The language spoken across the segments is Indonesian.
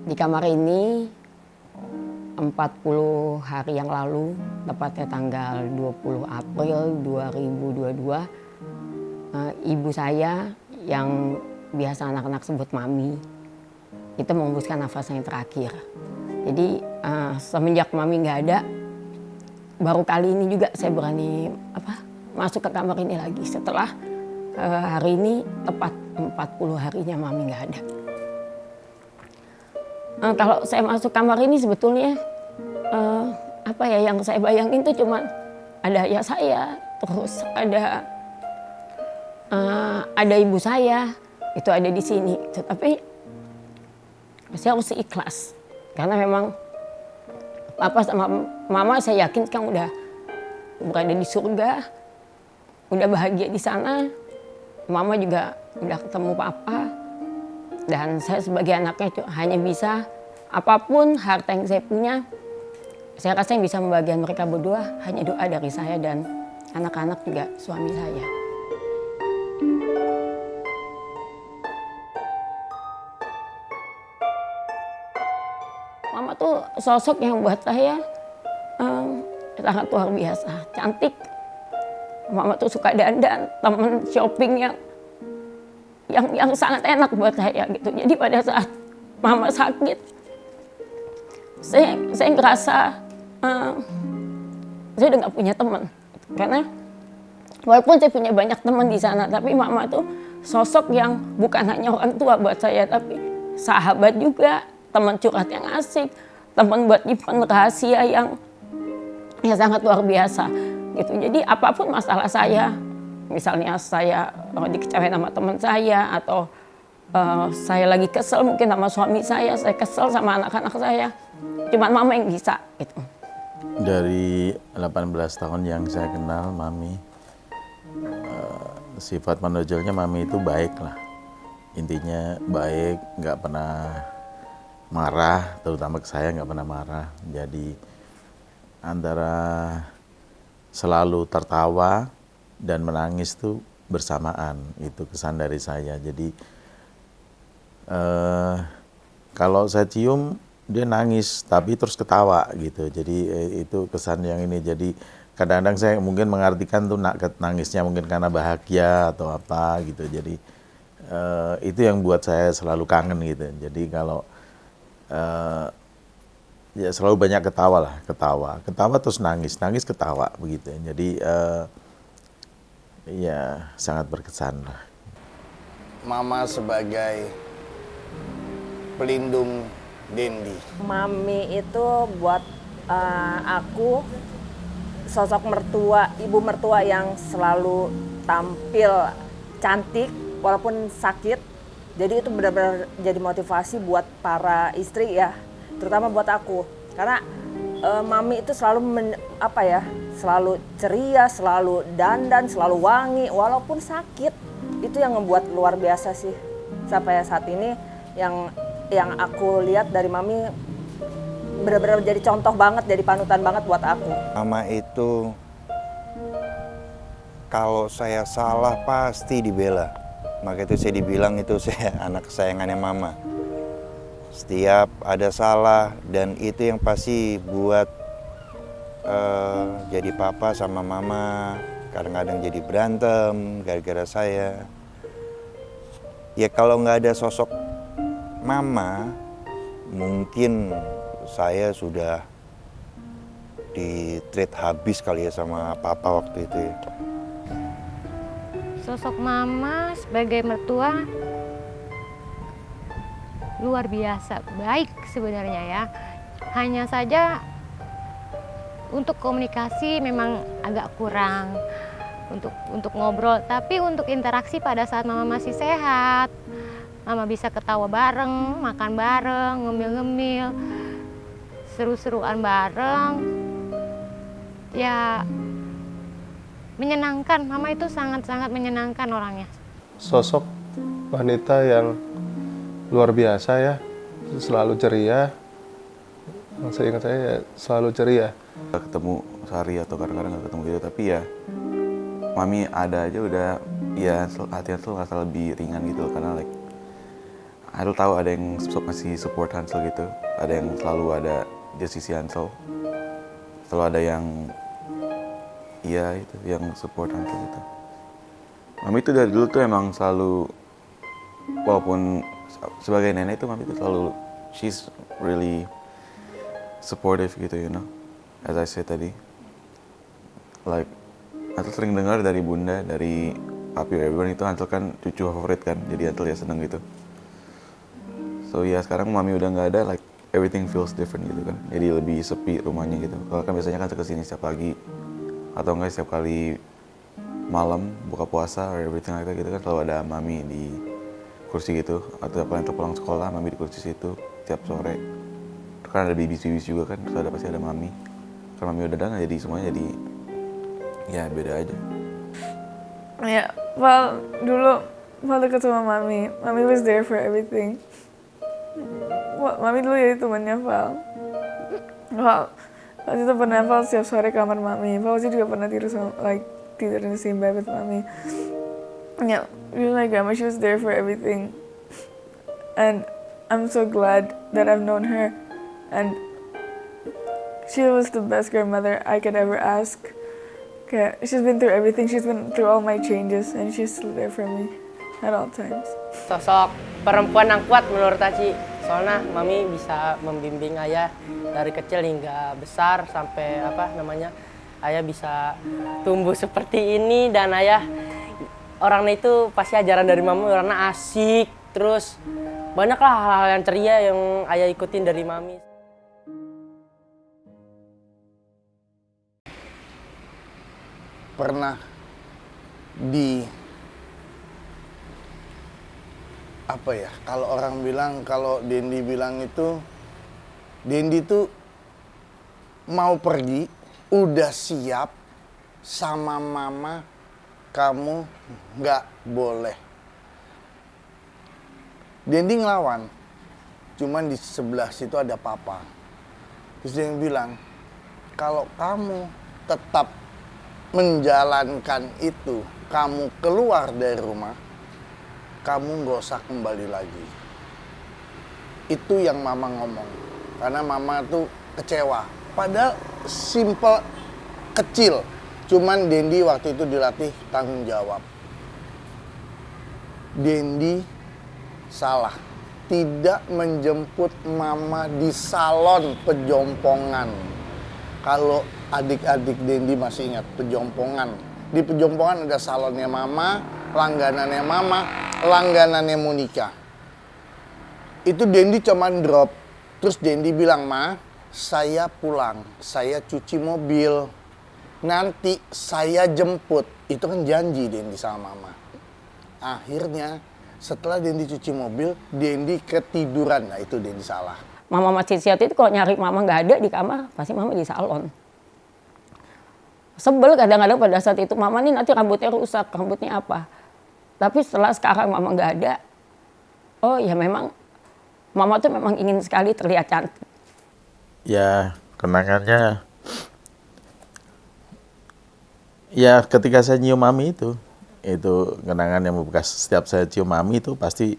Di kamar ini 40 hari yang lalu, tepatnya tanggal 20 April 2022, ibu saya yang biasa anak-anak sebut Mami, itu menghembuskan nafasnya yang terakhir. Jadi semenjak Mami nggak ada, baru kali ini juga saya berani masuk ke kamar ini lagi setelah hari ini tepat 40 harinya Mami nggak ada. Kalau saya masuk kamar ini sebetulnya yang saya bayangin tuh cuma ada ayah saya, terus ada ibu saya, itu ada di sini. Tapi saya harus ikhlas karena memang papa sama mama saya yakin kan udah berada di surga, udah bahagia di sana. Mama juga udah ketemu papa. Dan saya sebagai anaknya hanya bisa, apapun harta yang saya punya, saya rasa yang bisa membahagiakan mereka berdua hanya doa dari saya dan anak-anak juga suami saya. Mama tuh sosok yang buat saya sangat luar biasa, cantik. Mama tuh suka dandan, temen shopping yang sangat enak buat saya gitu. Jadi pada saat mama sakit, saya ngerasa saya udah nggak punya teman. Karena walaupun saya punya banyak teman di sana, tapi mama tuh sosok yang bukan hanya orang tua buat saya, tapi sahabat juga, teman curhat yang asik, teman buat nyimpen rahasia yang sangat luar biasa gitu. Jadi apapun masalah saya, misalnya saya dikecewain sama teman saya, atau saya lagi kesel mungkin sama suami saya kesel sama anak-anak saya, cuman mama yang bisa gitu. Dari 18 tahun yang saya kenal Mami, sifat menonjolnya Mami itu baik lah. Intinya baik, nggak pernah marah, terutama ke saya nggak pernah marah. Jadi antara selalu tertawa dan menangis tuh bersamaan, itu kesan dari saya. Jadi kalau saya cium dia nangis tapi terus ketawa gitu. Jadi itu kesan yang ini. Jadi kadang-kadang saya mungkin mengartikan tuh nangisnya mungkin karena bahagia atau apa gitu. Jadi itu yang buat saya selalu kangen gitu. Jadi kalau ya selalu banyak ketawa terus nangis ketawa begitu. Jadi ya sangat berkesan lah. Mama sebagai pelindung Dendi. Mami itu buat aku sosok mertua, ibu mertua yang selalu tampil cantik walaupun sakit. Jadi itu benar-benar jadi motivasi buat para istri ya, terutama buat aku. Karena Mami itu selalu selalu ceria, selalu dandan, selalu wangi walaupun sakit. Itu yang membuat luar biasa sih. Sampai saat ini yang aku lihat dari Mami benar-benar jadi contoh banget, jadi panutan banget buat aku. Mama itu kalau saya salah pasti dibela. Maka itu saya dibilang itu saya anak kesayangannya Mama. Setiap ada salah dan itu yang pasti buat jadi papa sama Mama kadang-kadang jadi berantem gara-gara saya. Ya kalau nggak ada sosok Mama, mungkin saya sudah di-treat habis kali ya sama papa waktu itu ya. Sosok Mama sebagai mertua luar biasa, baik sebenarnya ya. Hanya saja untuk komunikasi memang agak kurang untuk ngobrol, tapi untuk interaksi pada saat Mama masih sehat, Mama bisa ketawa bareng, makan bareng, ngemil-ngemil, seru-seruan bareng. Ya menyenangkan, Mama itu sangat-sangat menyenangkan orangnya. Sosok wanita yang luar biasa ya, selalu ceria. Yang saya ingat saya selalu ceria. Ketemu sehari atau kadang-kadang nggak ketemu gitu, tapi ya Mami ada aja udah ya hati tuh rasa lebih ringan gitu, karena Hansel tahu ada yang masih support Hansel gitu, ada yang selalu ada di sisi Hansel, selalu ada yang itu yang support Hansel gitu. Mami itu dari dulu tuh emang selalu, walaupun sebagai nenek itu Mami itu selalu, she's really supportive gitu, you know, as I said tadi, like Hansel sering dengar dari bunda, dari papi, everyone itu Hansel kan cucu favorit kan, jadi Hansel ya seneng gitu. So ya sekarang Mami udah nggak ada, like everything feels different gitu kan, jadi lebih sepi rumahnya gitu. Kalau kan biasanya kan kesini setiap pagi atau enggak setiap kali malam buka puasa or everything like that gitu kan, selalu ada Mami di kursi gitu, atau apa yang pulang sekolah Mami di kursi situ tiap sore. Kan ada bibis-bibis juga kan, terus ada pasti ada Mami. Karena Mami udah datang jadi semuanya jadi ya beda aja. Ya, Val dulu Val deket sama Mami. Mami was there for everything. Mami dulu jadi temannya Val. Waktu itu pernah Val setiap sore kamar Mami. Val juga pernah tidur sama, tidur in the same bed with Mami. Yeah, really my grandma, she was there for everything. And I'm so glad that I've known her. And she was the best grandmother I could ever ask. Kayak, she's been through everything. She's been through all my changes, and she's still there for me at all times. Sosok perempuan yang kuat menurut Aci. Soalnya Mami bisa membimbing ayah dari kecil hingga besar sampai ayah bisa tumbuh seperti ini, dan ayah orangnya itu pasti ajaran dari Mami orangnya asik, terus banyaklah hal-hal yang ceria yang ayah ikutin dari Mami. Pernah kalau orang bilang, kalau Dendi bilang itu, Dendi tuh mau pergi, udah siap sama mama, kamu nggak boleh. Dendi ngelawan, cuman di sebelah situ ada papa. Terus dia bilang, kalau kamu tetap menjalankan itu, kamu keluar dari rumah, kamu nggak usah kembali lagi. Itu yang mama ngomong, karena mama tuh kecewa. Padahal simple, kecil, cuman Dendi waktu itu dilatih tanggung jawab. Dendi salah, tidak menjemput mama di salon Pejompongan. Kalau adik-adik Dendi masih ingat Pejompongan. Di Pejompongan ada salonnya mama, langganannya mama, langganannya Monica. Itu Dendi cuman drop. Terus Dendi bilang, "Ma, saya pulang, saya cuci mobil. Nanti saya jemput." Itu kan janji Dendi sama mama. Akhirnya setelah Dendi cuci mobil, Dendi ketiduran. Nah itu Dendi salah. Mama masih siat itu kalau nyari mama nggak ada di kamar, pasti mama di salon. Sebel kadang-kadang pada saat itu, mama nih nanti rambutnya rusak, rambutnya apa. Tapi setelah sekarang mama nggak ada, oh ya memang mama tuh memang ingin sekali terlihat cantik. Ya kenangannya, ya ketika saya nyium mami itu kenangan yang membekas. Setiap saya cium mami itu pasti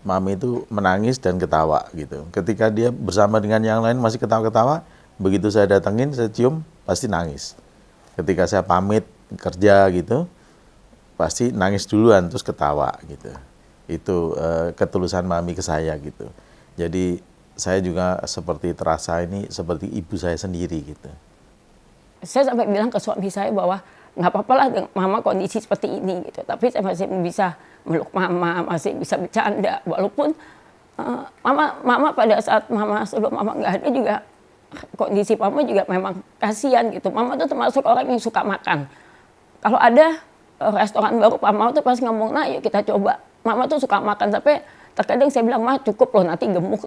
mami itu menangis dan ketawa gitu. Ketika dia bersama dengan yang lain masih ketawa-ketawa, begitu saya datengin, saya cium, pasti nangis. Ketika saya pamit kerja gitu, pasti nangis duluan terus ketawa gitu. Itu ketulusan mami ke saya gitu. Jadi saya juga seperti terasa ini seperti ibu saya sendiri gitu. Saya sampai bilang ke suami saya bahwa nggak apa-apa lah mama kondisi seperti ini gitu. Tapi saya masih bisa meluk mama, masih bisa bercanda. Walaupun mama pada saat sebelum mama nggak ada juga, kondisi mama juga memang kasihan gitu. Mama tuh termasuk orang yang suka makan. Kalau ada restoran baru, mama tuh pasti ngomong, "Nah yuk kita coba." Mama tuh suka makan, sampai terkadang saya bilang, "Ma cukup loh, nanti gemuk."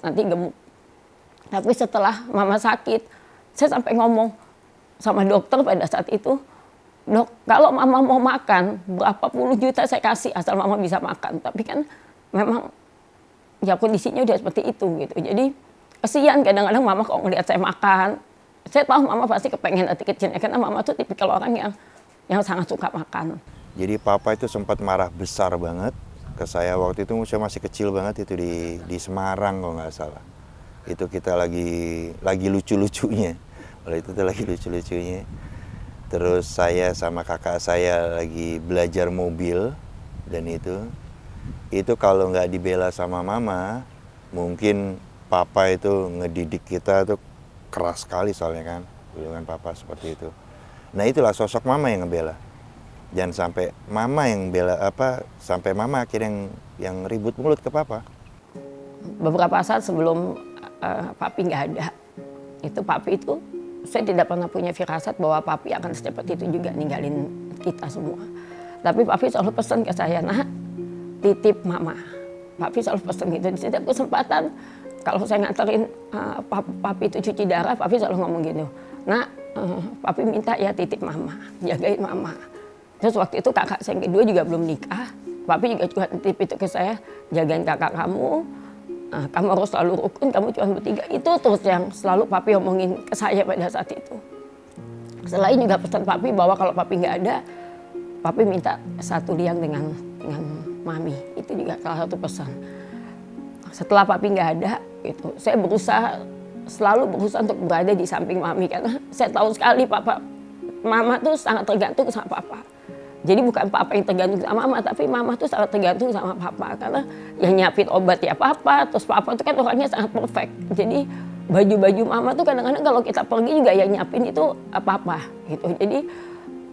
Tapi setelah mama sakit, saya sampai ngomong sama dokter pada saat itu, "Dok, kalau mama mau makan, berapa puluh juta saya kasih asal mama bisa makan." Tapi kan memang ya kondisinya udah seperti itu gitu. Jadi kasihan kadang-kadang mama kalau ngelihat saya makan. Saya tahu mama pasti kepengen hati kecilnya, karena mama tuh tipikal orang yang sangat suka makan. Jadi papa itu sempat marah besar banget ke saya waktu itu saya masih kecil banget itu di Semarang kalau nggak salah. Itu kita lagi lucu-lucunya. Kalau itu tuh lagi lucu-lucunya. Terus saya sama kakak saya lagi belajar mobil dan itu kalau nggak dibela sama mama, mungkin papa itu ngedidik kita tuh keras sekali soalnya kan. Dulu kan papa seperti itu. Nah itulah sosok mama yang ngebela. Jangan sampai mama yang bela sampai mama akhirnya yang ribut mulut ke papa. Beberapa saat sebelum papi nggak ada, itu papi itu saya tidak pernah punya firasat bahwa papi akan secepat itu juga ninggalin kita semua. Tapi papi selalu pesan ke saya, nah titip mama. Papi selalu pesan gitu. Di setiap kesempatan kalau saya nganterin papi itu cuci darah, papi selalu ngomong gini, nah papi minta ya titip mama, jagain mama. Terus waktu itu kakak saya yang kedua juga belum nikah, papi juga titip itu ke saya, jagain kakak kamu, kamu harus selalu rukun, kamu cuma bertiga. Itu terus yang selalu papi omongin ke saya pada saat itu. Selain juga pesan papi bahwa kalau papi nggak ada, papi minta satu liang dengan mami. Itu juga salah satu pesan. Setelah papi nggak ada, gitu, saya selalu berusaha untuk berada di samping mami karena saya tahu sekali mama tuh sangat tergantung sama papa. Jadi bukan papa yang tergantung sama mama, tapi mama tuh sangat tergantung sama papa karena yang nyiapin obat ya papa, terus papa tuh kan orangnya sangat perfect. Jadi baju-baju mama tuh kadang-kadang kalau kita pergi juga yang nyiapin itu papa gitu. Jadi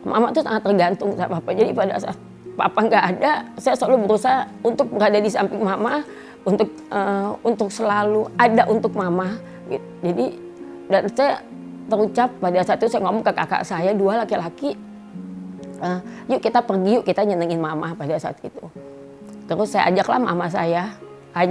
mama tuh sangat tergantung sama papa. Jadi pada saat papa nggak ada, saya selalu berusaha untuk berada di samping mama, untuk selalu ada untuk mama. Gitu. Jadi dan saya terucap pada saat itu saya ngomong ke kakak saya dua laki-laki, yuk kita pergi, yuk kita nyenengin mama pada saat itu. Terus saya ajaklah mama saya,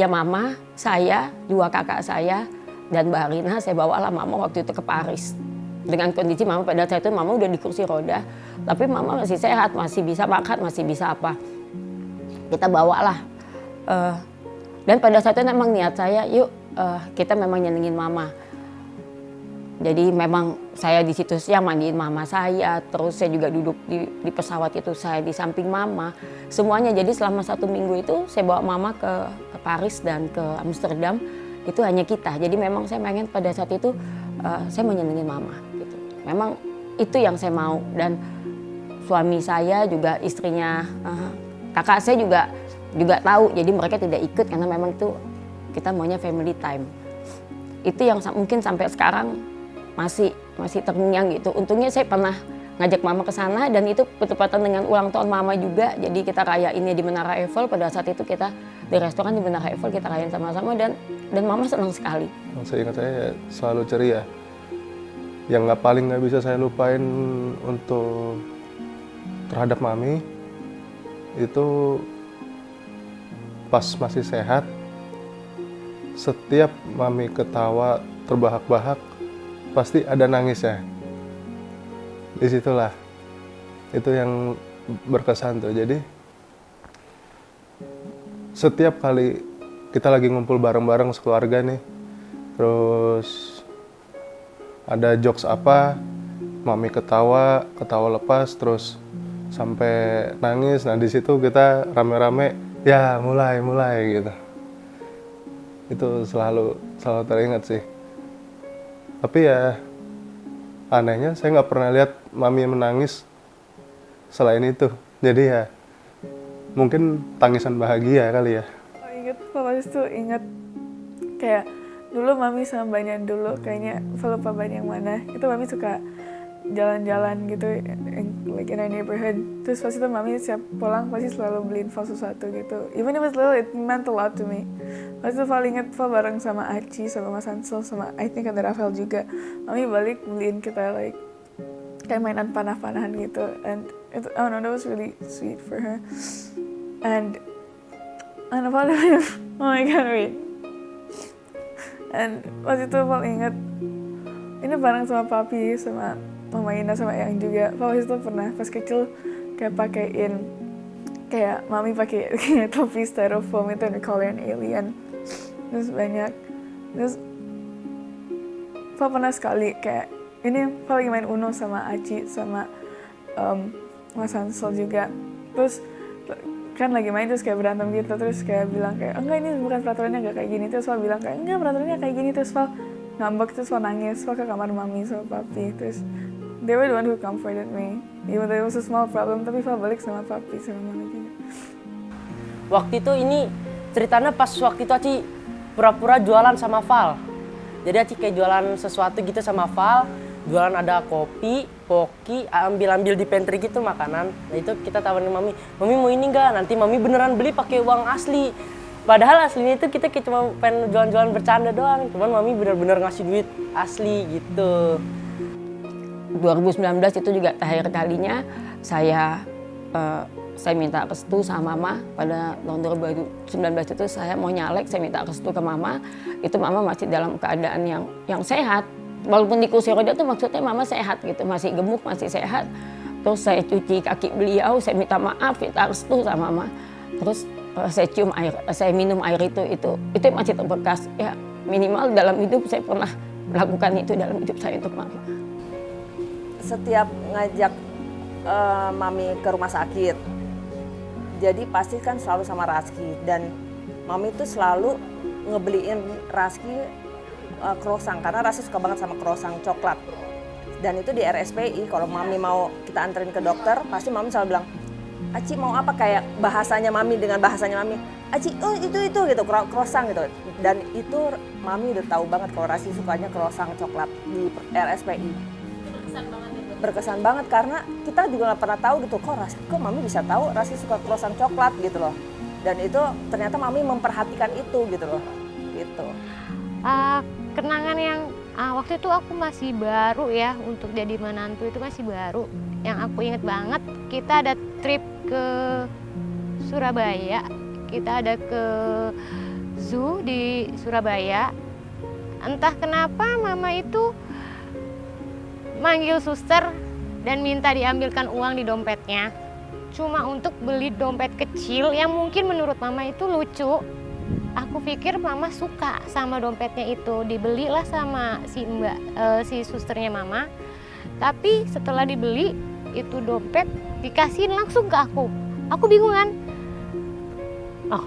mama, saya, dua kakak saya, dan Mbak Rina, saya bawalah mama waktu itu ke Paris. Dengan kondisi mama pada saat itu mama udah di kursi roda, tapi mama masih sehat, masih bisa makan, masih bisa apa. Kita bawalah. Dan pada saat itu memang niat saya, yuk kita memang nyenengin mama. Jadi memang saya di situ siang mandiin mama saya, terus saya juga duduk di pesawat itu saya di samping mama. Semuanya jadi selama 1 minggu itu saya bawa mama ke Paris dan ke Amsterdam, itu hanya kita. Jadi memang saya pengen pada saat itu saya mau nyenengin mama. Gitu. Memang itu yang saya mau dan suami saya juga istrinya, kakak saya juga tahu. Jadi mereka tidak ikut karena memang itu kita maunya family time. Itu yang mungkin sampai sekarang masih terngiang gitu. Untungnya saya pernah ngajak mama ke sana dan itu bertepatan dengan ulang tahun mama juga. Jadi kita rayainnya di Menara Eiffel. Pada saat itu kita di restoran di Menara Eiffel kita rayain sama-sama dan mama senang sekali. Saya ingat saya selalu ceria. Yang paling nggak bisa saya lupain untuk terhadap mami itu pas masih sehat. Setiap mami ketawa terbahak-bahak pasti ada nangisnya. Disitulah itu yang berkesan tuh. Jadi setiap kali kita lagi ngumpul bareng-bareng sekeluarga nih, terus ada jokes apa, mami ketawa lepas terus sampai nangis. Nah di situ kita rame-rame ya mulai gitu. Itu selalu teringat sih. Tapi ya anehnya saya nggak pernah lihat mami menangis selain itu. Jadi ya mungkin tangisan bahagia kali ya. Papa tuh ingat kayak dulu mami sama banyak dulu kayaknya lupa banyak yang mana. Itu mami suka jalan-jalan gitu like in our neighborhood. Terus pas itu mami siap pulang pasti selalu beliin Val sesuatu gitu. Even if it's little, it meant a lot to me. Pas itu Val inget Val bareng sama Aci, sama Mas Ansel, sama I think ada Rafael juga. Mami balik beliin kita like kayak mainan panah-panahan gitu. And it, I don't know, that was really sweet for her. And Val oh my god, wait. And pas itu Val inget ini bareng sama papi, sama Mama Ina, sama Eyang juga. Val itu pernah pas kecil kayak pakein kayak mami pakai kayak topi styrofoam itu yang call an alien. Terus banyak. Terus Val pernah sekali kayak ini Val lagi main Uno sama Aci sama Mas Hansel juga. Terus kan lagi main terus kayak berantem gitu, terus kayak bilang kayak enggak ini bukan peraturannya nggak kayak gini, terus Val bilang kayak enggak peraturannya kayak gini, terus Val ngambek, terus Val nangis, Val ke kamar mami sama papi, terus they were the one who comforted me, even though it was a small problem, tapi Val balik sama papi sama mami juga. Waktu itu ini ceritanya pas waktu itu Aci pura-pura jualan sama Val. Jadi Aci kayak jualan sesuatu gitu sama Val, jualan ada kopi, poki, ambil-ambil di pantry gitu makanan. Nah itu kita tawarin mami mau ini enggak? Nanti mami beneran beli pakai uang asli. Padahal aslinya itu kita kayak cuma pengen jualan-jualan bercanda doang. Cuman mami bener-bener ngasih duit asli gitu. 2019 itu juga terakhir kalinya saya minta restu sama mama. Pada tahun 2019 itu saya mau nyalek, saya minta restu ke mama. Itu mama masih dalam keadaan yang sehat. Walaupun di kursi roda itu maksudnya mama sehat gitu, masih gemuk, masih sehat. Terus saya cuci kaki beliau, saya minta maaf, minta restu sama mama. Terus saya cium air, saya minum air itu masih terbekas. Ya minimal dalam hidup saya pernah melakukan itu dalam hidup saya untuk mama. Setiap ngajak mami ke rumah sakit, jadi pasti kan selalu sama Raski, dan mami itu selalu ngebeliin Raski croissant, karena Raski suka banget sama croissant coklat. Dan itu di RSPI, kalau mami mau kita anterin ke dokter, pasti mami selalu bilang, Aci mau apa, kayak bahasanya mami dengan bahasanya mami, Aci oh itu gitu, croissant gitu. Dan itu mami udah tahu banget kalau Raski sukanya croissant coklat di RSPI. Berkesan banget karena kita juga nggak pernah tahu gitu, kok mami bisa tahu Raski suka croissant coklat gitu loh. Dan itu ternyata mami memperhatikan itu gitu loh, gitu. Kenangan yang waktu itu aku masih baru ya, untuk jadi menantu itu masih baru. Yang aku inget banget, kita ada trip ke Surabaya, kita ada ke zoo di Surabaya. Entah kenapa mama itu manggil suster dan minta diambilkan uang di dompetnya. Cuma untuk beli dompet kecil yang mungkin menurut mama itu lucu. Aku pikir mama suka sama dompetnya itu, dibelilah sama si susternya mama. Tapi setelah dibeli, itu dompet dikasihin langsung ke aku. Aku bingung kan? Oh,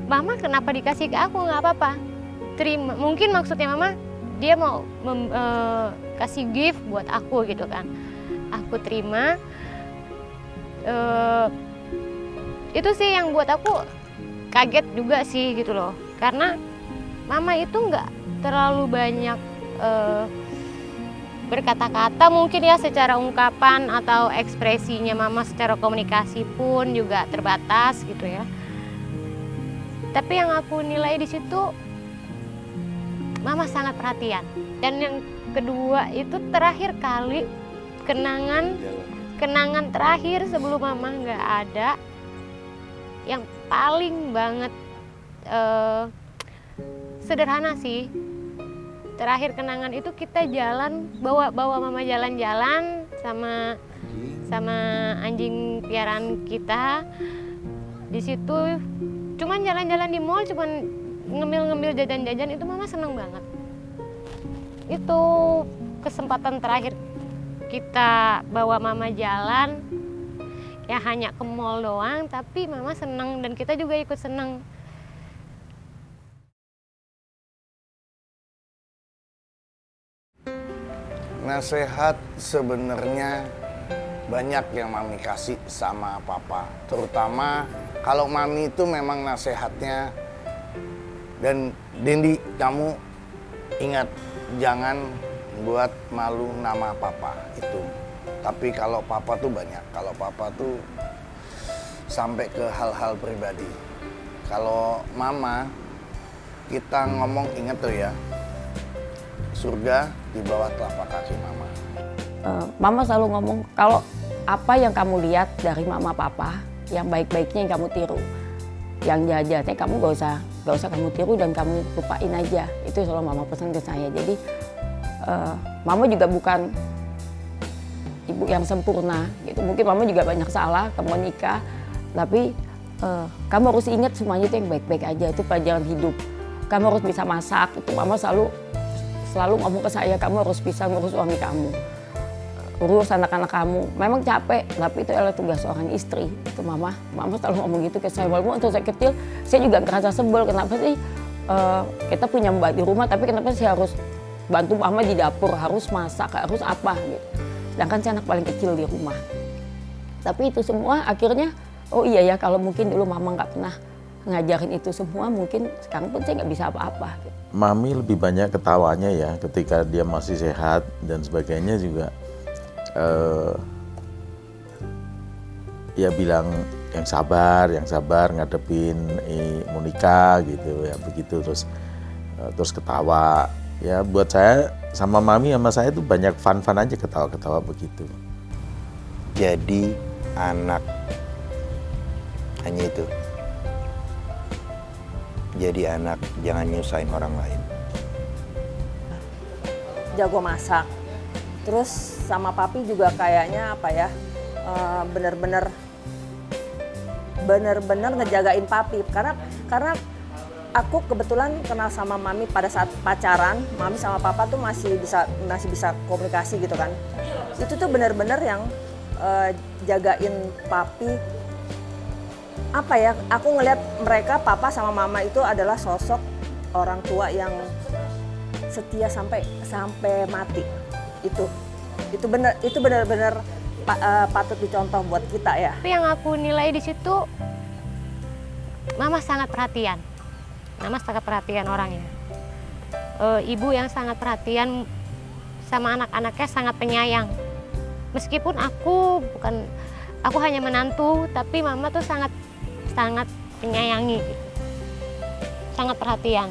mama kenapa dikasih ke aku? Nggak apa-apa. Terima. Mungkin maksudnya mama, dia mau kasih gift buat aku gitu kan. Aku terima. Itu sih yang buat aku kaget juga sih gitu loh, karena mama itu nggak terlalu banyak berkata-kata mungkin ya, secara ungkapan atau ekspresinya mama secara komunikasi pun juga terbatas gitu ya. Tapi yang aku nilai di situ, mama sangat perhatian. Dan yang kedua itu terakhir kali kenangan terakhir sebelum mama nggak ada, yang paling banget sederhana sih. Terakhir kenangan itu kita jalan, bawa mama jalan-jalan sama anjing piaraan kita. Di situ cuman jalan-jalan di mall, cuman ngemil-ngemil jajan-jajan, itu mama seneng banget. Itu kesempatan terakhir kita bawa mama jalan. Ya hanya ke mall doang, tapi mama seneng dan kita juga ikut seneng. Nasehat sebenarnya banyak yang mami kasih sama papa. Terutama kalau mami itu memang nasehatnya. Dan Dendi, kamu ingat, jangan buat malu nama papa itu. Tapi kalau papa tuh banyak, kalau papa tuh sampai ke hal-hal pribadi. Kalau mama, kita ngomong, ingat tuh ya, surga di bawah telapak kaki mama. Mama selalu ngomong, kalau apa yang kamu lihat dari mama papa, yang baik-baiknya yang kamu tiru. Yang jahatnya kamu gak usah kamu tiru dan kamu lupain aja. Itu selalu mama pesan ke saya. Jadi mama juga bukan ibu yang sempurna gitu. Mungkin mama juga banyak salah, kamu nikah, tapi kamu harus ingat semuanya itu yang baik-baik aja. Itu pelajaran hidup. Kamu harus bisa masak. Itu mama selalu ngomong ke saya, kamu harus bisa ngurus suami kamu. urus anak-anak kamu. Memang capek, tapi itu adalah tugas seorang istri. Itu mama selalu ngomong gitu ke saya. Walaupun waktu saya kecil, saya juga ngerasa sebel. Kenapa sih kita punya mbak di rumah, tapi kenapa sih harus bantu mama di dapur, harus masak, harus apa gitu. Sedangkan saya anak paling kecil di rumah. Tapi itu semua akhirnya, oh iya ya kalau mungkin dulu mama nggak pernah ngajarin itu semua, mungkin sekarang pun saya nggak bisa apa-apa. Gitu. Mami lebih banyak ketawanya ya ketika dia masih sehat dan sebagainya juga. Ya bilang yang sabar ngadepin Monica gitu ya begitu terus ketawa ya buat saya sama Mami sama saya itu banyak fun aja ketawa begitu. Jadi anak hanya itu. Jadi anak jangan nyusahin orang lain. Jago masak. Terus sama papi juga kayaknya apa ya, bener-bener ngejagain papi. Karena aku kebetulan kenal sama mami pada saat pacaran, mami sama papa tuh masih bisa komunikasi gitu kan. Itu tuh bener-bener yang jagain papi. Apa ya, aku ngelihat mereka papa sama mama itu adalah sosok orang tua yang setia sampai mati. Itu benar-benar patut dicontoh buat kita ya. Tapi yang aku nilai di situ, mama sangat perhatian. Mama sangat perhatian orangnya. Ibu yang sangat perhatian sama anak-anaknya, sangat penyayang. Meskipun aku hanya menantu, tapi mama tuh sangat menyayangi, sangat perhatian.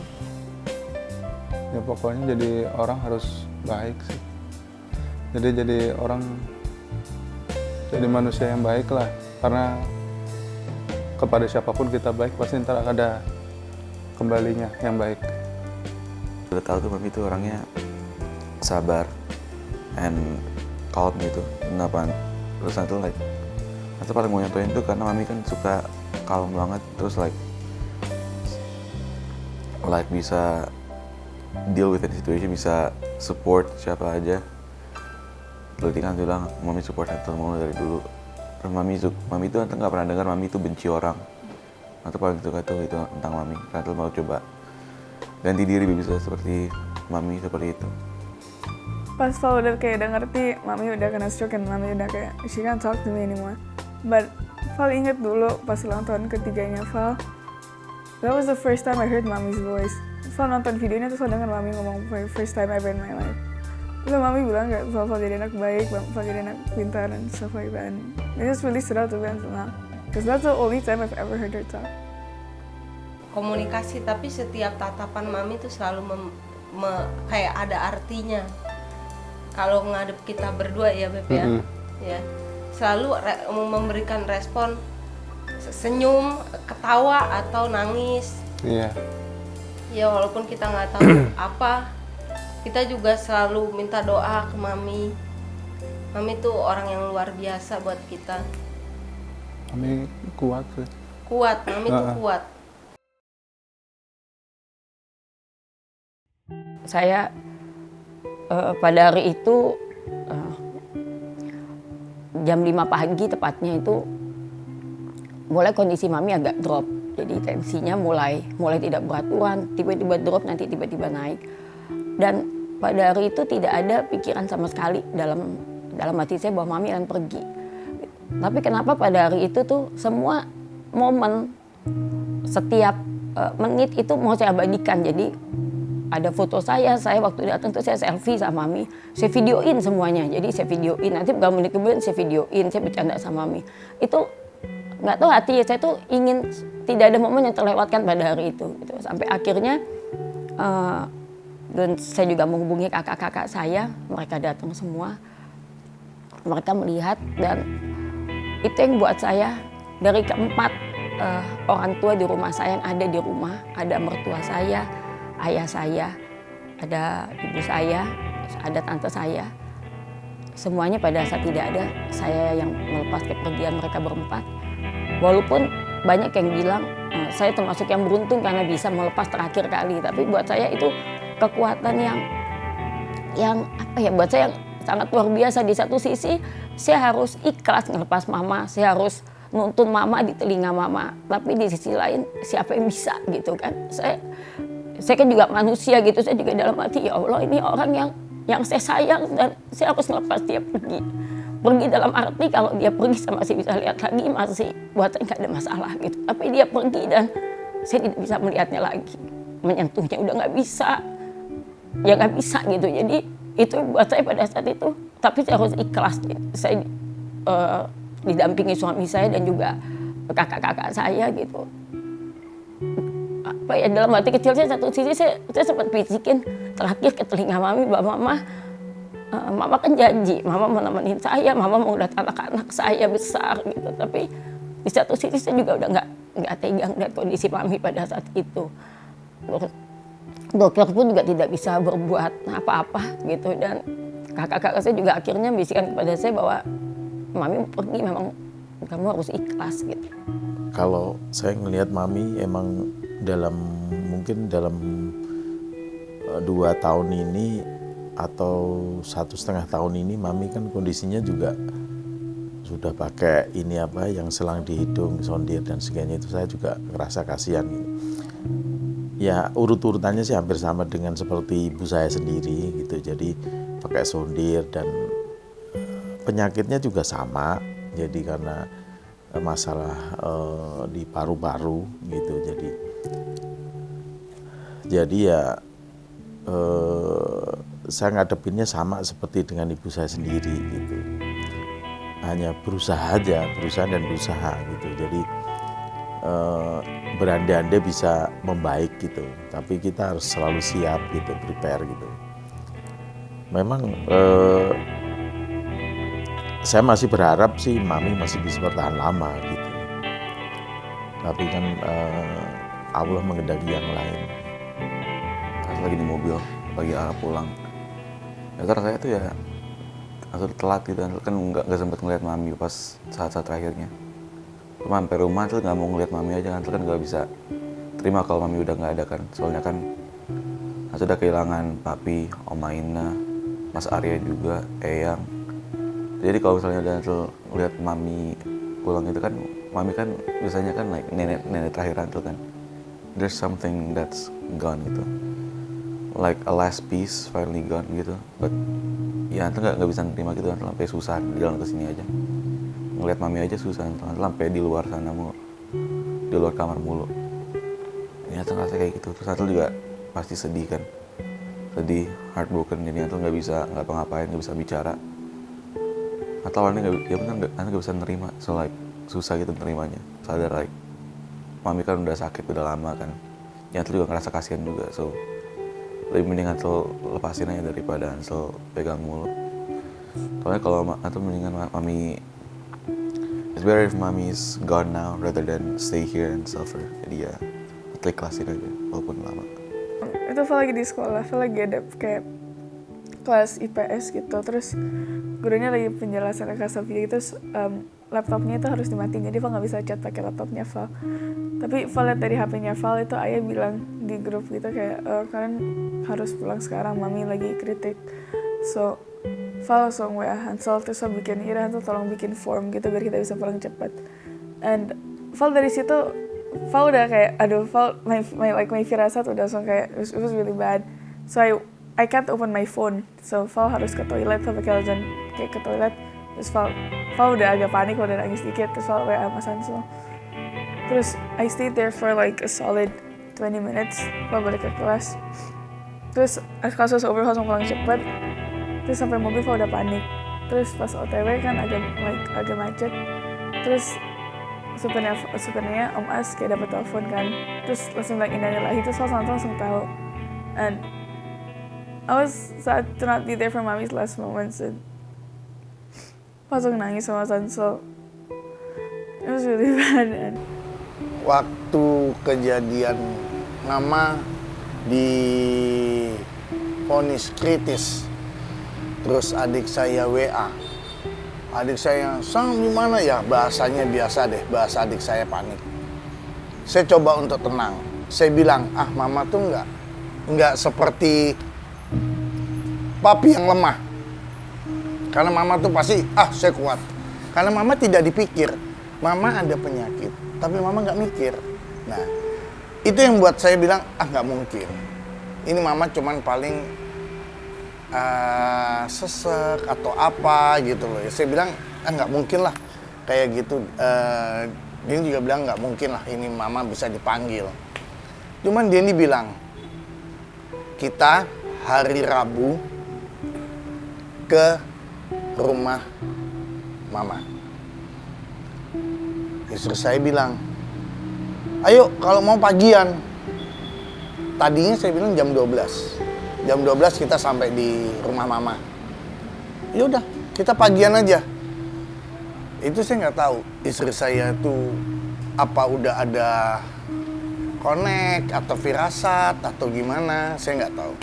Ya pokoknya jadi orang harus baik sih. Jadi orang, jadi manusia yang baik lah. Karena kepada siapapun kita baik, pasti ntar ada kembalinya yang baik. Udah tahu tuh Mami itu orangnya sabar and calm gitu. Kenapa? Terus nanti nanti paling mau nyontohin tuh karena Mami kan suka calm banget. Terus bisa deal with any situation, bisa support siapa aja. Berarti kan bilang Mami support Hansel mulu dari dulu. Terus Mami itu nggak pernah dengar Mami itu benci orang. Atau paling suka tuh itu tentang Mami. Hansel mau coba ganti diri bisa seperti Mami seperti itu. Pas Val udah kayak udah ngerti, Mami udah kena stroke dan Mami udah kayak she can't talk to me anymore. But Val inget dulu pas ulang tahun ketiganya Val, that was the first time I heard Mami's voice. Val nonton videonya terus Val denger Mami ngomong for the first time ever in my life. Terus Mami bilang kayak Val jadi anak baik, Val jadi anak pintar and stuff like that. And it just really stood out to me until now. Because that's the only time I've ever heard her talk. Komunikasi, tapi setiap tatapan Mami tuh selalu kayak ada artinya. Kalau ngadep kita berdua ya Beb ya, ya selalu memberikan respon senyum, ketawa atau nangis. Iya. Ya walaupun kita nggak tahu apa, kita juga selalu minta doa ke Mami. Mami tuh orang yang luar biasa buat kita. Mami kuat sih. Kuat, Mami tuh kuat. Saya pada hari itu jam 5 pagi tepatnya itu mulai kondisi Mami agak drop. Jadi tensinya mulai tidak beraturan, tiba-tiba drop, nanti tiba-tiba naik. Dan pada hari itu tidak ada pikiran sama sekali dalam hati saya bahwa Mami akan pergi. Tapi kenapa pada hari itu tuh semua momen, setiap menit itu mau saya abadikan. Jadi ada foto saya waktu datang tuh saya selfie sama Mami, saya videoin semuanya. Jadi saya videoin, nanti beberapa menit kemudian saya videoin, saya bercanda sama Mami. Itu nggak tahu hati saya tuh ingin tidak ada momen yang terlewatkan pada hari itu. Gitu. Sampai akhirnya dan saya juga menghubungi kakak-kakak saya, mereka datang semua, mereka melihat dan itu yang buat saya dari keempat orang tua di rumah saya yang ada di rumah, ada mertua saya, ayah saya, ada ibu saya, ada tante saya. Semuanya pada saat tidak ada, saya yang melepas kepergian mereka berempat. Walaupun banyak yang bilang saya termasuk yang beruntung karena bisa melepas terakhir kali. Tapi buat saya itu kekuatan yang apa ya, buat saya sangat luar biasa. Di satu sisi saya harus ikhlas ngelepas mama, saya harus nuntun mama di telinga mama. Tapi di sisi lain siapa yang bisa gitu kan. Saya kan juga manusia gitu, saya juga dalam hati ya Allah ini orang yang saya sayang dan saya harus ngelepas dia pergi. Pergi dalam arti kalau dia pergi saya masih bisa lihat lagi, masih buat saya nggak ada masalah gitu. Tapi dia pergi dan saya tidak bisa melihatnya lagi, menyentuhnya udah nggak bisa, ya nggak bisa gitu. Jadi itu buat saya pada saat itu. Tapi saya harus ikhlas. Saya didampingi suami saya dan juga kakak-kakak saya gitu. Apa ya, dalam hati kecil saya satu sisi saya sempat bisikin terakhir ke telinga mami bahwa mama kan janji, mama mau nemenin saya, mama mau lihat anak-anak saya besar gitu. Tapi di satu sisi saya juga udah nggak tegang dengan kondisi mami pada saat itu. Dokter pun juga tidak bisa berbuat apa-apa gitu, dan kakak-kakak saya juga akhirnya bisikan kepada saya bahwa mami mau pergi, memang kamu harus ikhlas gitu. Kalau saya ngelihat mami emang mungkin dalam 2 tahun ini atau 1,5 tahun ini mami kan kondisinya juga sudah pakai ini apa yang selang di hidung, sondir dan sebagainya, itu saya juga ngerasa kasihan gitu. Ya urut-urutannya sih hampir sama dengan seperti ibu saya sendiri gitu. Jadi pakai sondir dan penyakitnya juga sama. Jadi karena masalah di paru-paru gitu. Jadi ya saya ngadepinnya sama seperti dengan ibu saya sendiri gitu. Hanya berusaha dan berusaha gitu. Jadi berandai-andai bisa membaik gitu. Tapi kita harus selalu siap gitu, prepare gitu. Memang saya masih berharap sih mami masih bisa bertahan lama gitu. Tapi kan Allah mengendaki yang lain. Pas lagi di mobil, lagi arah pulang, dokter saya tuh ya langsung telat gitu, kan nggak sempat ngeliat mami pas saat-saat terakhirnya. Cuma sampai rumah tuh nggak mau ngeliat mami aja, kan nggak bisa terima kalau mami udah nggak ada kan. Soalnya kan sudah kehilangan papi, Om Aina, Mas Arya juga, Eyang. Jadi kalau misalnya udah ngeliat mami pulang itu kan, mami kan biasanya kan like nenek terakhir Antul kan. There's something that's gone gitu. Like a last piece finally gone gitu. But ya Antul nggak bisa nerima gitu, Antul sampai susah di jalan kesini aja. Ngeliat mami aja susah, Antul sampai di luar sana mulu, di luar kamar mulu. Ya Antul ngerasa kayak gitu. Terus Antul juga pasti sedih kan, sedih, heartbroken. Jadi Antul nggak bisa ngapa-ngapain, nggak bisa bicara. Atau awalnya nggak bisa nerima, so like susah gitu nerimanya. Sadar like mami kan udah sakit udah lama kan. Ya Antul juga ngerasa kasihan juga, so lebih mending Antul lepasin aja daripada Antul pegang mulu. Soalnya kalau Antul mendingan mami, it's better if mami is gone now rather than stay here and suffer. Jadi ya Antul ikhlasin aja walaupun lama. Itu lagi di sekolah, lagi ada kayak kelas IPS gitu, terus gurunya lagi penjelasan Kasafi gitu, terus laptopnya itu harus dimatiin, jadi Val nggak bisa chat pakai laptopnya Val. Tapi Val lihat dari HP-nya Val itu ayah bilang di grup gitu kayak kalian harus pulang sekarang, mami lagi kritik. So Val langsung WA Hansel, terus Val bikin Ira, Hansel tolong bikin form gitu biar kita bisa pulang cepat. And Val dari situ Val udah kayak aduh Val my firasat udah langsung kayak it was really bad. So I can't open my phone, so Val harus ke toilet, Val pakai alasan kayak ke toilet. Terus Val udah agak panik, udah nangis dikit, terus Val WA Mas Hansel. Terus I stayed there for like a solid 20 minutes, Val balik ke kelas. Terus as class was over, Val langsung pulang cepet. Terus sampai mobil Val udah panik. Terus pas OTW kan agak macet. Terus supirnya Om As kayak dapet telepon kan. Terus langsung bilang innalillahi, terus Val langsung tahu. And I was sad to not be there for Mommy's last moments, and langsung nangis sama Hansel. It was really bad. And waktu kejadian Mama divonis kritis, terus adik saya WA. Adik saya, Sang gimana ya? Bahasanya biasa deh, bahasa adik saya panik. Saya coba untuk tenang. Saya bilang, Mama tuh nggak seperti papi yang lemah. Karena mama tuh pasti, saya kuat. Karena mama tidak dipikir. Mama ada penyakit, tapi mama nggak mikir. Nah, itu yang buat saya bilang, nggak mungkin. Ini mama cuman paling sesek atau apa gitu loh. Saya bilang, nggak mungkin lah. Kayak gitu. Dia juga bilang nggak mungkin lah ini mama bisa dipanggil. Cuman Denny bilang, kita hari Rabu ke rumah mama. Istri saya bilang, ayo kalau mau pagian. Tadinya saya bilang jam 12. Jam 12 kita sampai di rumah mama. Ya udah, kita pagian aja. Itu saya nggak tahu. Istri saya tuh apa udah ada connect atau firasat atau gimana, saya nggak tahu.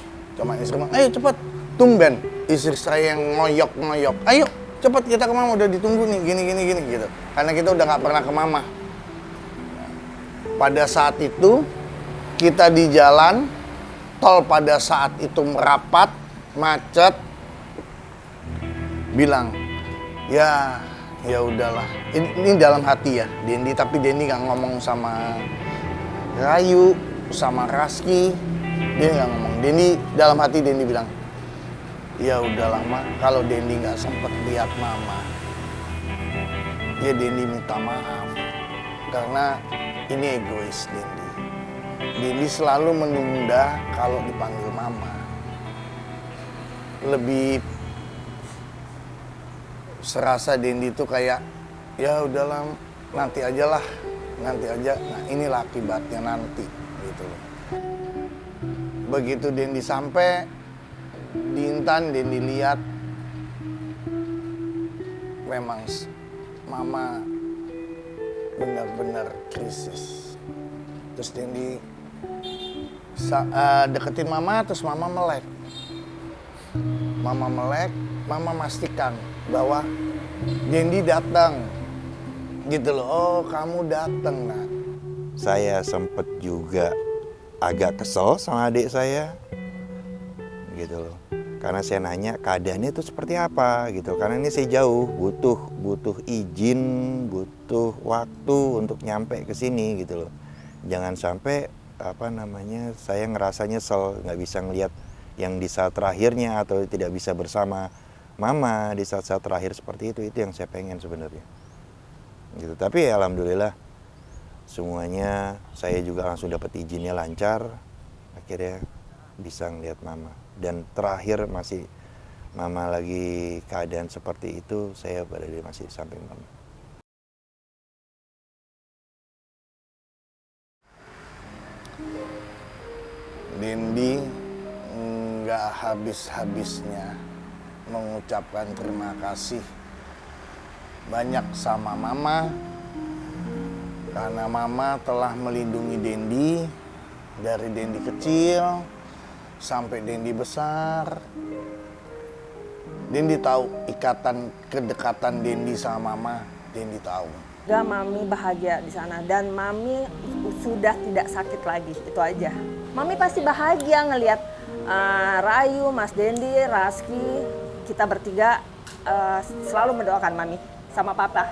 Cuma istri bilang, ayo cepet, tumben. Istri saya yang ngoyok-ngoyok, ayo cepet kita ke mama, udah ditunggu nih, gini gitu. Karena kita udah nggak pernah ke mama. Pada saat itu kita di jalan tol, pada saat itu merapat, macet, bilang, ya udahlah. Ini dalam hati ya, Dendi, tapi Dendi nggak ngomong sama Rayu, sama Raski, dia nggak ngomong. Dendi dalam hati Dendi bilang, ya udahlah Ma, kalau Dendi nggak sempet lihat mama, ya Dendi minta maaf karena ini egois Dendi. Dendi selalu menunda kalau dipanggil mama. Lebih serasa Dendi tuh kayak, ya udahlah nanti aja lah, nanti aja. Nah inilah akibatnya nanti gitu loh. Begitu Dendi sampai di Intan, Dendi lihat memang mama benar-benar krisis. Terus Dendi deketin mama, terus mama melek. Mama melek, mama memastikan bahwa Dendi datang. Gitu loh, oh kamu datang nak. Saya sempet juga agak kesel sama adik saya. Gitu loh. Karena saya nanya keadaannya itu seperti apa gitu. Karena ini saya jauh, butuh izin, butuh waktu untuk nyampe ke sini gitu loh. Jangan sampai saya ngerasa nyesel, nggak bisa ngelihat yang di saat terakhirnya atau tidak bisa bersama mama di saat-saat terakhir seperti itu yang saya pengen sebenarnya. Gitu. Tapi ya, alhamdulillah semuanya saya juga langsung dapat izinnya lancar, akhirnya bisa ngelihat mama. Dan terakhir masih mama lagi keadaan seperti itu, saya berada masih di samping mama. Dendi nggak habis-habisnya mengucapkan terima kasih banyak sama mama, karena mama telah melindungi Dendi dari Dendi kecil sampai Dendi besar. Dendi tahu ikatan kedekatan Dendi sama mama, Dendi tahu. Mami bahagia di sana dan mami sudah tidak sakit lagi, itu aja. Mami pasti bahagia ngelihat Rayu, Mas Dendi, Raski, kita bertiga selalu mendoakan mami sama papa.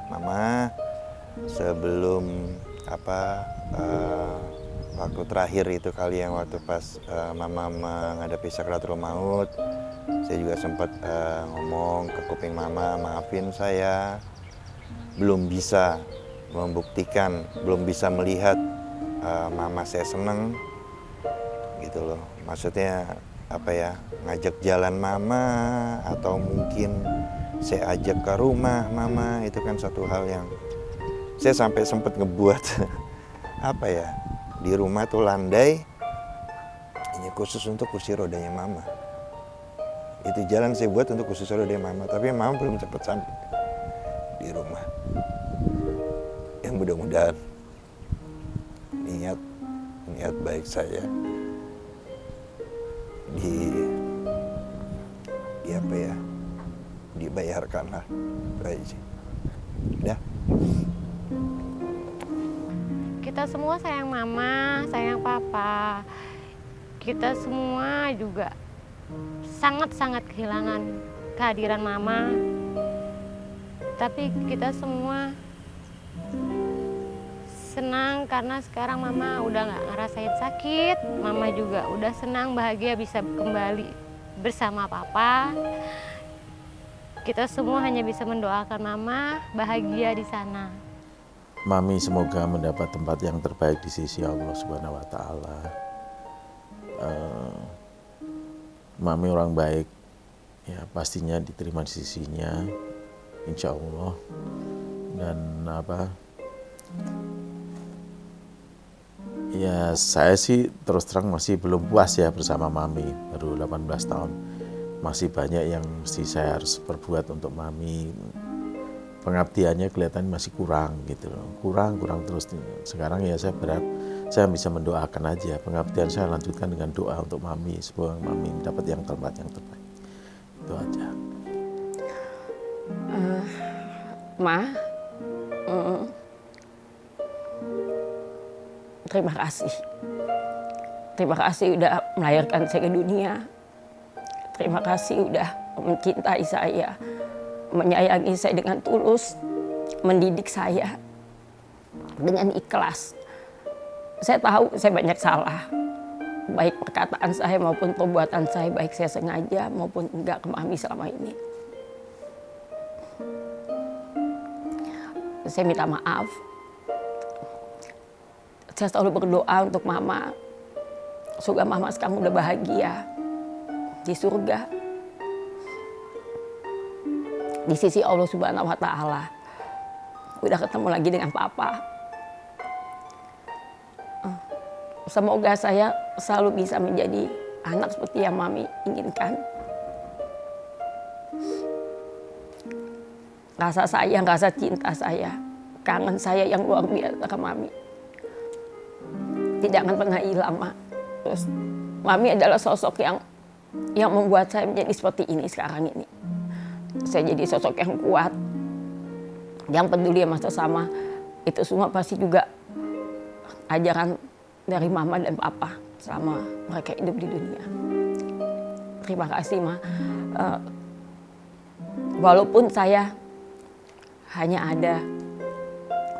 Mama, sebelum waktu terakhir itu kali yang waktu pas mama menghadapi sakratul maut, saya juga sempat ngomong ke kuping mama, maafin saya belum bisa membuktikan, belum bisa melihat mama saya seneng gitu loh. Maksudnya ngajak jalan mama atau mungkin saya ajak ke rumah mama, itu kan satu hal yang saya sampai sempat ngebuat di rumah tuh landai ini khusus untuk kursi rodanya mama. Itu jalan saya buat untuk khusus rodanya mama, tapi mama belum sempat sampai di rumah. Yang mudah-mudahan niat baik saya dibayarkan lah. Udah. Kita semua sayang mama, sayang papa. Kita semua juga sangat-sangat kehilangan kehadiran mama. Tapi kita semua senang karena sekarang mama udah nggak ngerasain sakit. Mama juga udah senang, bahagia bisa kembali bersama papa. Kita semua hanya bisa mendoakan mama bahagia di sana. Mami semoga mendapat tempat yang terbaik di sisi Allah Subhanahu wa Ta'ala. Mami orang baik, ya pastinya diterima di sisinya, insya Allah. Dan ya saya sih terus terang masih belum puas ya bersama Mami, baru 18 tahun. Masih banyak yang mesti saya harus perbuat untuk Mami. Pengabdiannya kelihatan masih kurang gitu loh, kurang terus. Sekarang ya saya berharap saya bisa mendoakan aja, pengabdian saya lanjutkan dengan doa untuk Mami, semoga Mami dapat yang terbaik. Itu aja. Terima kasih. Terima kasih udah melahirkan saya ke dunia. Terima kasih udah mencintai saya, menyayangi saya dengan tulus, mendidik saya dengan ikhlas. Saya tahu saya banyak salah, baik perkataan saya maupun perbuatan saya, baik saya sengaja maupun enggak ke Mami selama ini. Saya minta maaf. Saya selalu berdoa untuk Mama, semoga Mama sekarang udah bahagia di surga, di sisi Allah Subhanahu wa Ta'ala. Udah ketemu lagi dengan Papa. Semoga saya selalu bisa menjadi anak seperti yang Mami inginkan. Rasa sayang, rasa cinta saya, kangen saya yang luar biasa ke Mami tidak akan pernah hilang, Ma. Terus Mami adalah sosok yang membuat saya menjadi seperti ini sekarang ini. Saya jadi sosok yang kuat, yang peduli sama sesama. Itu semua pasti juga ajaran dari Mama dan Papa selama mereka hidup di dunia. Terima kasih, Ma. Walaupun saya hanya ada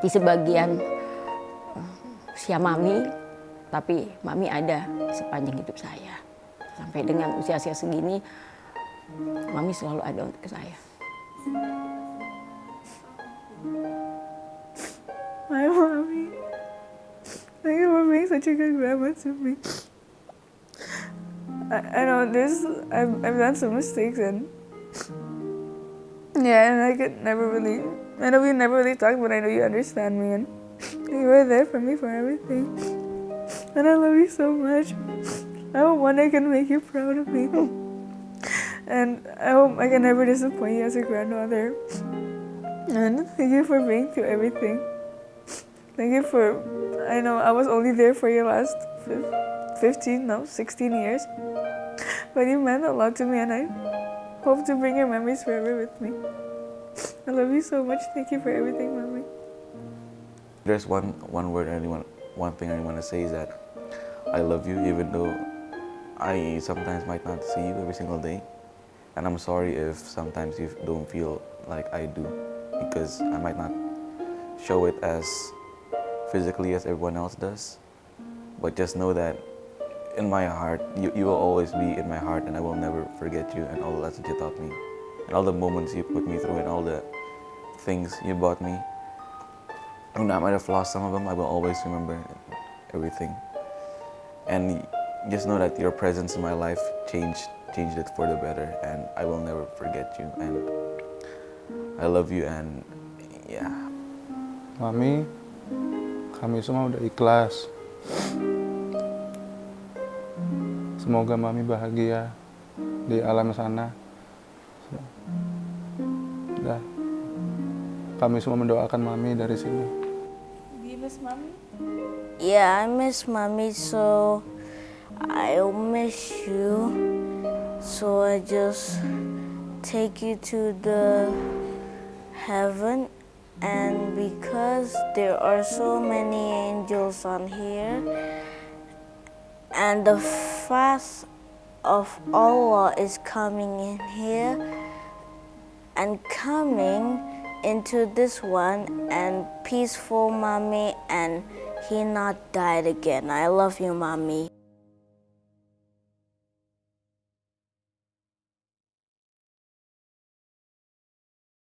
di sebagian usia Mami, tapi Mami ada sepanjang hidup saya. Sampai dengan usia saya segini, Mami selalu ada untuk saya. My mommy. Thank you for being such a good grandma to me. I know I've done some mistakes and I know we never really talked, but I know you understand me and you were there for me for everything. And I love you so much. I hope one day I can make you proud of me. And I hope I can never disappoint you as a grandmother. And thank you for being through everything. Thank you for, I know I was only there for your last 16 years. But you meant a lot to me and I hope to bring your memories forever with me. I love you so much. Thank you for everything, Mommy. There's one thing I want to say is that I love you even though I sometimes might not see you every single day. And I'm sorry if sometimes you don't feel like I do, because I might not show it as physically as everyone else does. But just know that in my heart, you will always be in my heart, and I will never forget you and all the lessons you taught me, and all the moments you put me through, and all the things you bought me. And I might have lost some of them, I will always remember everything. And just know that your presence in my life changed it for the better, and I will never forget you. And I love you, and yeah. Mami, kami semua udah ikhlas. Semoga Mami bahagia di alam sana. Udah. Kami semua mendoakan Mami dari sini. Do you miss Mommy? Yeah, I miss Mommy, so I'll miss you. So I just take you to the heaven, and because there are so many angels on here, and the fast of Allah is coming in here and coming into this one and peaceful, mommy, and he not died again. I love you, mommy.